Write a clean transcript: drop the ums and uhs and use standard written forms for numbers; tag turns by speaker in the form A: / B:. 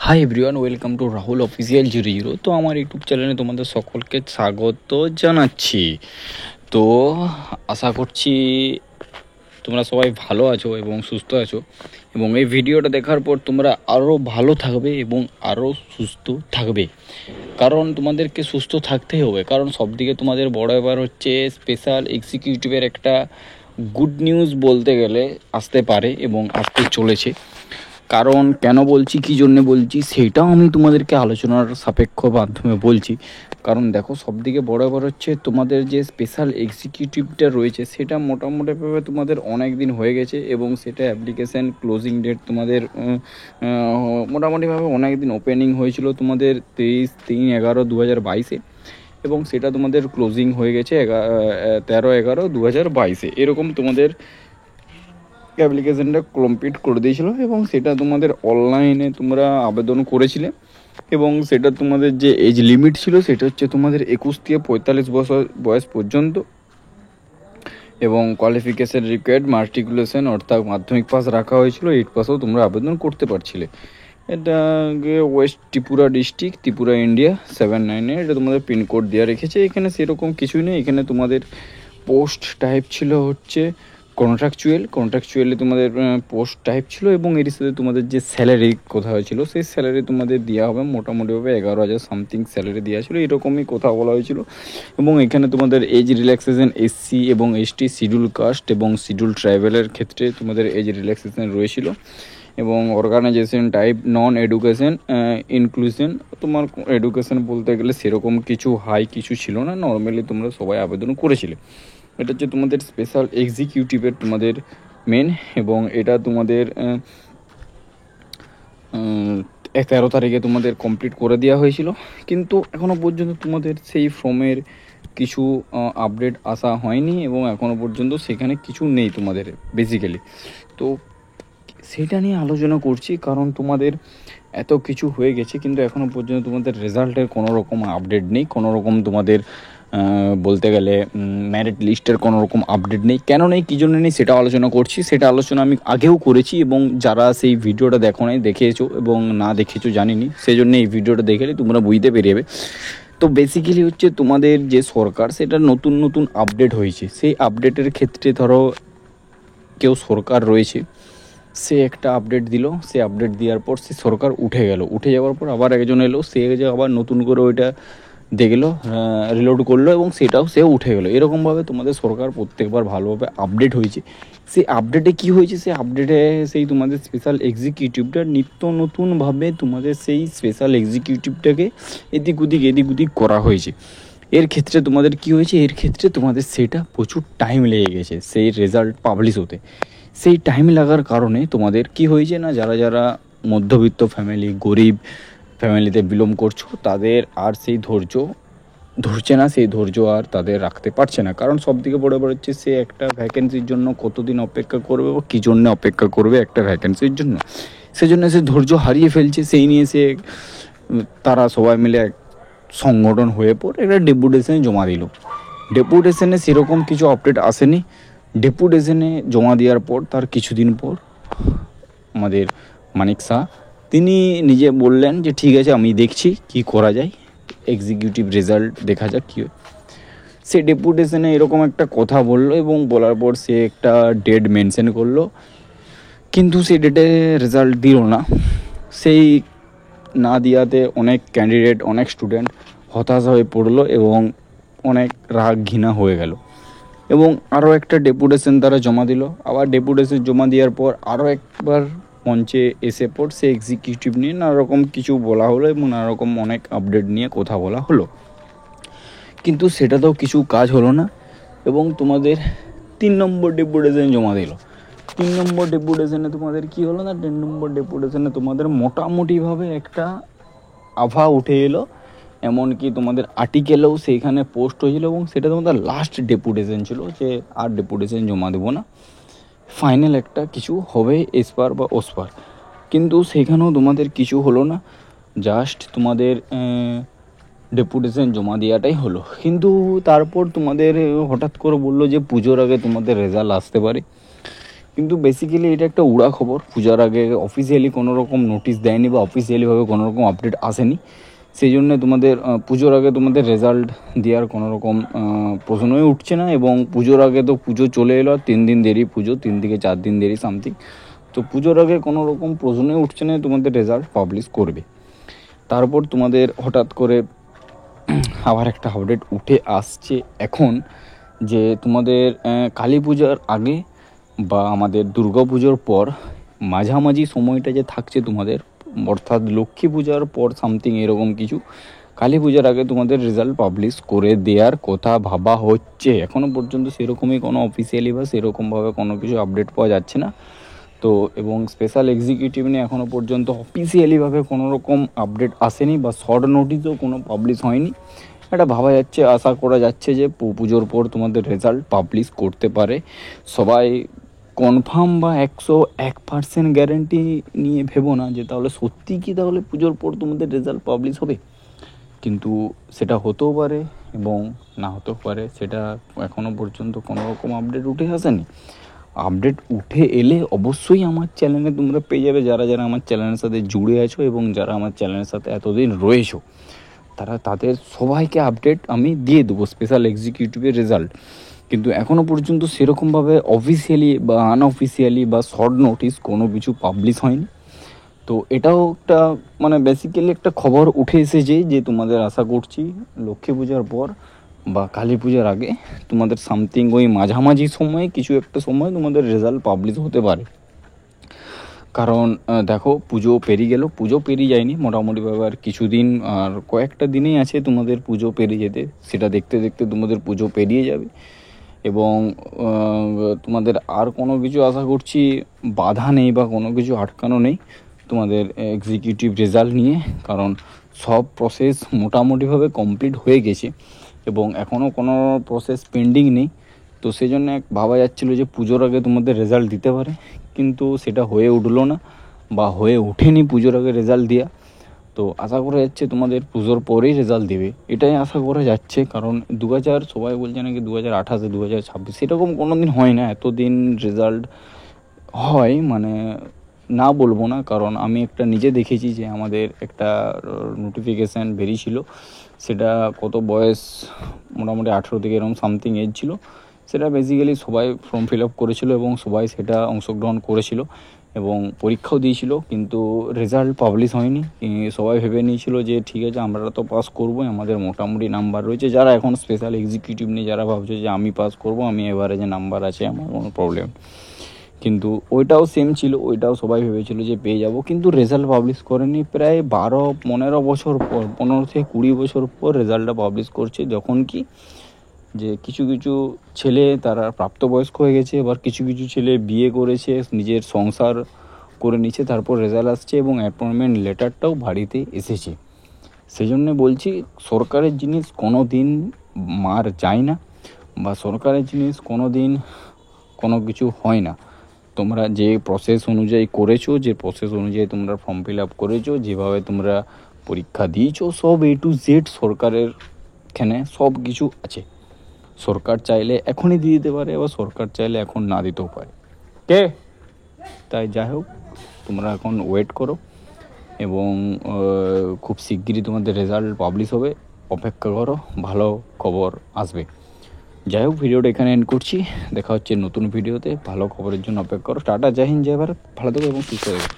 A: Hi everyone, welcome to Rahul official 00। তো আমার YouTube চ্যানেলে তোমাদের সকলকে স্বাগত জানাচ্ছি। তো আশা করছি তোমরা সবাই ভালো আছো এবং সুস্থ আছো, এবং এই ভিডিওটা দেখার পর তোমরা আরও ভালো থাকবে এবং আরও সুস্থ থাকবে। কারণ তোমাদেরকে সুস্থ থাকতেই হবে, কারণ সবদিকে তোমাদের বড় ব্যাপার হচ্ছে স্পেশাল এক্সিকিউটিভের একটা গুড নিউজ বলতে গেলে আসতে পারে এবং আসতে চলেছে। কারণ কেন বলছি, কী জন্যে বলছি, সেইটাও আমি তোমাদেরকে আলোচনার সাপেক্ষ মাধ্যমে বলছি। কারণ দেখো, সবদিকে বড় ব্যাপার হচ্ছে তোমাদের যে স্পেশাল এক্সিকিউটিভটা রয়েছে সেটা মোটামুটিভাবে তোমাদের অনেক দিন হয়ে গেছে, এবং সেটা অ্যাপ্লিকেশান ক্লোজিং ডেট তোমাদের মোটামুটিভাবে অনেক দিন ওপেনিং হয়েছিল তোমাদের 23/3/11/2022, এবং সেটা তোমাদের ক্লোজিং হয়ে গেছে 13/11/2022। এরকম তোমাদের অ্যাপ্লিকেশানটা কমপ্লিট করে দিয়েছিলো, এবং সেটা তোমাদের অনলাইনে তোমরা আবেদন করেছিলে, এবং সেটা তোমাদের যে এজ লিমিট ছিল সেটা হচ্ছে তোমাদের 21 থেকে 45 বছর বয়স পর্যন্ত, এবং কোয়ালিফিকেশান রিকোয়ার্ড মাট্রিকুলেশন অর্থাৎ মাধ্যমিক পাস রাখা হয়েছিল, 8 পাসেও তোমরা আবেদন করতে পারছিলে। এটা West Tripura district, Tripura, India 799, এটা তোমাদের পিনকোড দেওয়া রেখেছে। এখানে সেরকম কিছুই নেই। এখানে তোমাদের পোস্ট টাইপ ছিল হচ্ছে কন্ট্রাকচুয়ালে তোমাদের পোস্ট টাইপ ছিল, এবং এর সাথে তোমাদের যে স্যালারি কথা হয়েছিল সেই স্যালারি তোমাদের দেওয়া হবে মোটামুটিভাবে 11,000 সামথিং স্যালারি দেওয়া ছিল, এরকমই কথা বলা হয়েছিল। এবং এখানে তোমাদের এজ রিল্যাক্সেশন এসসি এবং এসটি, শিডিউল কাস্ট এবং শিডিউল ট্রাইবেলের ক্ষেত্রে তোমাদের এজ রিল্যাক্সেশন রয়েছিল। এবং organization type non education inclusion, তোমার এডুকেশন বলতে গেলে সেরকম কিছু হাই কিছু ছিল না, নর্মালি তোমরা সবাই আবেদন করেছিলে। এটা হচ্ছে তোমাদের স্পেশাল এক্সিকিউটিভের তোমাদের মেন, এবং এটা তোমাদের 13 তারিখে তোমাদের কমপ্লিট করে দেওয়া হয়েছিল। কিন্তু এখনও পর্যন্ত তোমাদের সেই ফর্মের কিছু আপডেট আসা হয়নি, এবং এখনও পর্যন্ত সেখানে কিছু নেই তোমাদের বেসিক্যালি। তো সেটা নিয়ে আলোচনা করছি, কারণ তোমাদের এত কিছু হয়ে গেছে কিন্তু এখনও পর্যন্ত তোমাদের রেজাল্টের কোনো রকম আপডেট নেই, কোনো রকম তোমাদের বলতে গেলে মেরিট লিস্টের কোনো রকম আপডেট নেই। কেন নেই, কী জন্য নেই, সেটা আলোচনা করছি। সেটা আলোচনা আমি আগেও করেছি, এবং যারা সেই ভিডিওটা দেখো নাই, দেখেছো এবং না দেখেছো জানিনি, সেই জন্য এই ভিডিওটা দেখলে তোমরা বুঝতে পেরে যাবে। তো বেসিক্যালি হচ্ছে তোমাদের যে সরকার, সেটা নতুন নতুন আপডেট হয়েছে। সেই আপডেটের ক্ষেত্রে ধরো কেউ সরকার রয়েছে, সে একটা আপডেট দিল, সে আপডেট দেওয়ার পর সে সরকার উঠে গেল, উঠে যাওয়ার পর আবার একজন এলো, সে আবার নতুন করে ওইটা দেখলো, রিলোড করলো, এবং সেটাও সে উঠে গেলো। এরকমভাবে তোমাদের সরকার প্রত্যেকবার ভালোভাবে আপডেট হয়েছে। সেই আপডেটে কী হয়েছে, সেই আপডেটে সেই তোমাদের স্পেশাল এক্সিকিউটিভটা নিত্য নতুনভাবে তোমাদের সেই স্পেশাল এক্সিকিউটিভটাকে এদিক ওদিক করা হয়েছে। এর ক্ষেত্রে তোমাদের কী হয়েছে, এর ক্ষেত্রে তোমাদের সেটা প্রচুর টাইম লেগে গেছে সেই রেজাল্ট পাবলিশ হতে। সেই টাইম লাগার কারণে তোমাদের কি হয়েছে না, যারা যারা মধ্যবিত্ত ফ্যামিলি, গরিব ফ্যামিলিতে বিলং করছো, তাদের আর সেই ধৈর্য ধরছে না, সেই ধৈর্য আর তাদের রাখতে পারছে না। কারণ সবদিকে বড় হচ্ছে, সে একটা ভ্যাকেন্সির জন্য কতদিন অপেক্ষা করবে বা কী জন্য অপেক্ষা করবে একটা ভ্যাকেন্সির জন্য, সেজন্য সে ধৈর্য হারিয়ে ফেলছে। সেই নিয়ে সে তারা সবাই মিলে এক সংগঠন হয়ে পড়ে একটা ডেপুটেশনে জমা দিল। ডেপুটেশনে সেরকম কিছু আপডেট আসেনি। ডেপুটেশনে জমা দেওয়ার পর তার কিছুদিন পর আমাদের মানিক শাহ তিনি নিজে বললেন যে ঠিক আছে, আমি দেখছি কি করা যায়, এক্সিকিউটিভ রেজাল্ট দেখা যাক কী হয়। সে ডেপুটেশনে এরকম একটা কথা বললো, এবং বলার পর সে একটা ডেট মেনশন করলো, কিন্তু সেই ডেটে রেজাল্ট দিল না। সেই না দেওয়াতে অনেক ক্যান্ডিডেট, অনেক স্টুডেন্ট হতাশা হয়ে পড়লো, এবং অনেক রাগ ঘৃণা হয়ে গেল। এবং আরও একটা ডেপুটেশন তারা জমা দিল। আবার ডেপুটেশন জমা দেওয়ার পর আরও একবার মঞ্চে এসে পর সে এক্সিকিউটিভ নিয়ে নানা রকম কিছু বলা হলো, এবং নানা রকম অনেক আপডেট নিয়ে কথা বলা হলো, কিন্তু সেটাতেও কিছু কাজ হলো না। এবং তোমাদের 3 নম্বর ডেপুটেশন জমা দিল। 3 নম্বর ডেপুটেশনে তোমাদের কী হলো না, 3 নম্বর ডেপুটেশনে তোমাদের মোটামুটিভাবে একটা আভা উঠে এলো, এমনকি তোমাদের আর্টিকেলেও সেইখানে পোস্ট হয়েছিল, এবং সেটা তোমাদের লাস্ট ডেপুটেশন ছিল যে আর ডেপুটেশন জমা দেবো না, ফাইনাল একটা কিছু হবে এসপার বা ওসপার। কিন্তু সেখানেও তোমাদের কিছু হলো না, জাস্ট তোমাদের ডেপুটেশন জমা দেওয়াটাই হলো। কিন্তু তারপর তোমাদের হঠাৎ করে বললো যে পুজোর আগে তোমাদের রেজাল্ট আসতে পারে। কিন্তু বেসিক্যালি এটা একটা উড়া খবর। পূজার আগে অফিসিয়ালি কোনো রকম নোটিশ দেয়নি বা অফিসিয়ালিভাবে কোনো রকম আপডেট আসেনি, সেই জন্য তোমাদের পুজোর আগে তোমাদের রেজাল্ট দেওয়ার কোনো রকম প্রশ্নই উঠছে না। এবং পুজোর আগে তো পুজো চলে এলো, আর 3 দিন দেরি পুজো, 3 থেকে 4 দিন দেরি সামথিং। তো পুজোর আগে কোনো রকম প্রশ্নই উঠছে না তোমাদের রেজাল্ট পাবলিশ করবে। তারপর তোমাদের হঠাৎ করে আবার একটা আপডেট উঠে আসছে এখন, যে তোমাদের কালী পূজার আগে বা আমাদের দুর্গা পুজোর পর মাঝামাঝি সময়টা যে থাকছে তোমাদের, অর্থাৎ লক্ষ্মী পূজার পর সামথিং এরকম কিছু, কালী পূজার আগে তোমাদের রেজাল্ট পাবলিশ করে দেওয়ার কথা ভাবা হচ্ছে। এখনও পর্যন্ত সেরকমই কোনো অফিসিয়ালি বা সেরকমভাবে কোনো কিছু আপডেট পাওয়া যাচ্ছে না। তো এবং স্পেশাল এক্সিকিউটিভ নিয়ে এখনও পর্যন্ত অফিসিয়ালিভাবে কোনো রকম আপডেট আসেনি বা শর্ট নোটিশও কোনো পাবলিশ হয়নি। এটা ভাবা যাচ্ছে, আশা করা যাচ্ছে যে পুজোর পর তোমাদের রেজাল্ট পাবলিশ করতে পারে। সবাই কনফার্ম বা 101% গ্যারেন্টি নিয়ে ভেবো না যে তাহলে সত্যি কি তাহলে পুজোর পর তোমাদের রেজাল্ট পাবলিশ হবে, কিন্তু সেটা হতেও পারে এবং না হতেও পারে। সেটা এখনও পর্যন্ত কোনো রকম আপডেট উঠে আসেনি। আপডেট উঠে এলে অবশ্যই আমার চ্যানেলে তোমরা পেয়ে যাবে, যারা যারা আমার চ্যানেলের সাথে জুড়ে আছো এবং যারা আমার চ্যানেলের সাথে এতদিন রয়েছো, তাদের সবাইকে আপডেট আমি দিয়ে দেবো স্পেশাল এক্সিকিউটিভের রেজাল্ট। কিন্তু এখনও পর্যন্ত সেরকমভাবে অফিসিয়ালি বা আনঅফিসিয়ালি বা শর্ট নোটিশ কোনো কিছু পাবলিশ হয়নি। তো এটাও একটা মানে বেসিক্যালি একটা খবর উঠে এসেছে যে তোমাদের আশা করছি লক্ষ্মী পূজার পর বা কালী পূজার আগে তোমাদের সামথিং ওই মাঝামাঝি সময়ে কিছু একটা সময় তোমাদের রেজাল্ট পাবলিশ হতে পারে। কারণ দেখো, পুজো পেরিয়ে গেল, পুজো পেরিয়ে যায়নি মোটামুটিভাবে, আর কিছুদিন আর কয়েকটা দিনেই আছে তোমাদের পুজো পেরিয়ে যেতে। সেটা দেখতে দেখতে তোমাদের পুজো পেরিয়ে যাবে এবং তোমাদের আর কোনো কিছু আশা করছি বাধা নেই বা কোনো কিছু আটকানো নেই তোমাদের এক্সিকিউটিভ রেজাল্ট নিয়ে। কারণ সব প্রসেস মোটামুটিভাবে কমপ্লিট হয়ে গেছে এবং এখনও কোনো প্রসেস পেন্ডিং নেই। তো সেই জন্য ভাবা যাচ্ছিলো যে পুজোর আগে তোমাদের রেজাল্ট দিতে পারে, কিন্তু সেটা হয়ে উঠলো না বা হয়ে ওঠেনি পুজোর আগে রেজাল্ট দেওয়া। তো আশা করা যাচ্ছে তোমাদের পুজোর পরেই রেজাল্ট দেবে, এটাই আশা করা যাচ্ছে। কারণ সবাই বলছে নাকি 2028 2026 সেরকম কোনো দিন হয় না, এতদিন রেজাল্ট হয় মানে না বলবো না। কারণ আমি একটা নিজে দেখেছি যে আমাদের একটা নোটিফিকেশান বেরিয়েছিল, সেটা কত বয়স মোটামুটি 18 থেকে এরকম সামথিং এজ ছিল। সেটা বেসিক্যালি সবাই ফর্ম ফিল আপ করেছিল এবং সবাই সেটা অংশগ্রহণ করেছিল এবং পরীক্ষাও দিয়েছিল, কিন্তু রেজাল্ট পাবলিশ হয়নি। সবাই ভেবে নিয়েছিল যে ঠিক আছে আমরা তো পাস করবো, আমাদের মোটামুটি নাম্বার রয়েছে। যারা এখন স্পেশাল এক্সিকিউটিভ নিয়ে যারা ভাবছে যে আমি পাস করবো, আমি এভারেজে নাম্বার আছে, আমার কোনো প্রবলেম, কিন্তু ওইটাও সেম ছিল, ওইটাও সবাই ভেবেছিল যে পেয়ে যাব, কিন্তু রেজাল্ট পাবলিশ করেনি। প্রায় 12-15 বছর পর, 15 থেকে 20 বছর পর রেজাল্টটা পাবলিশ করছে। যখন কি যে কিছু কিছু ছেলে তারা প্রাপ্তবয়স্ক হয়ে গেছে, এবার কিছু কিছু ছেলে বিয়ে করেছে, নিজের সংসার করে নিচ্ছে, তারপর রেজাল্ট আসছে এবং অ্যাপয়েন্টমেন্ট লেটারটাও বাড়িতে এসেছে। সেই জন্যে বলছি, সরকারের জিনিস কোনো দিন মার যায় না বা সরকারের জিনিস কোনো দিন কোনো কিছু হয় না। তোমরা যে প্রসেস অনুযায়ী করেছো, যে প্রসেস অনুযায়ী তোমরা ফর্ম ফিল আপ করেছো, যেভাবে তোমরা পরীক্ষা দিয়েছো, সব A to Z সরকারের এখানে সব কিছু আছে। সরকার চাইলে এখনই দিয়ে দিতে পারে, আবার সরকার চাইলে এখন না দিতেও পারে। তাই যাই হোক, তোমরা এখন ওয়েট করো এবং খুব শিগগিরই তোমাদের রেজাল্ট পাবলিশ হবে, অপেক্ষা করো, ভালো খবর আসবে। যাই হোক, ভিডিওটা এখানে এন্ড করছি, দেখা হচ্ছে নতুন ভিডিওতে। ভালো খবরের জন্য অপেক্ষা করো। টাটা, জয় হিন্দ, জয় ভারত, ভালো থেকো এবং সুস্থ থেকো।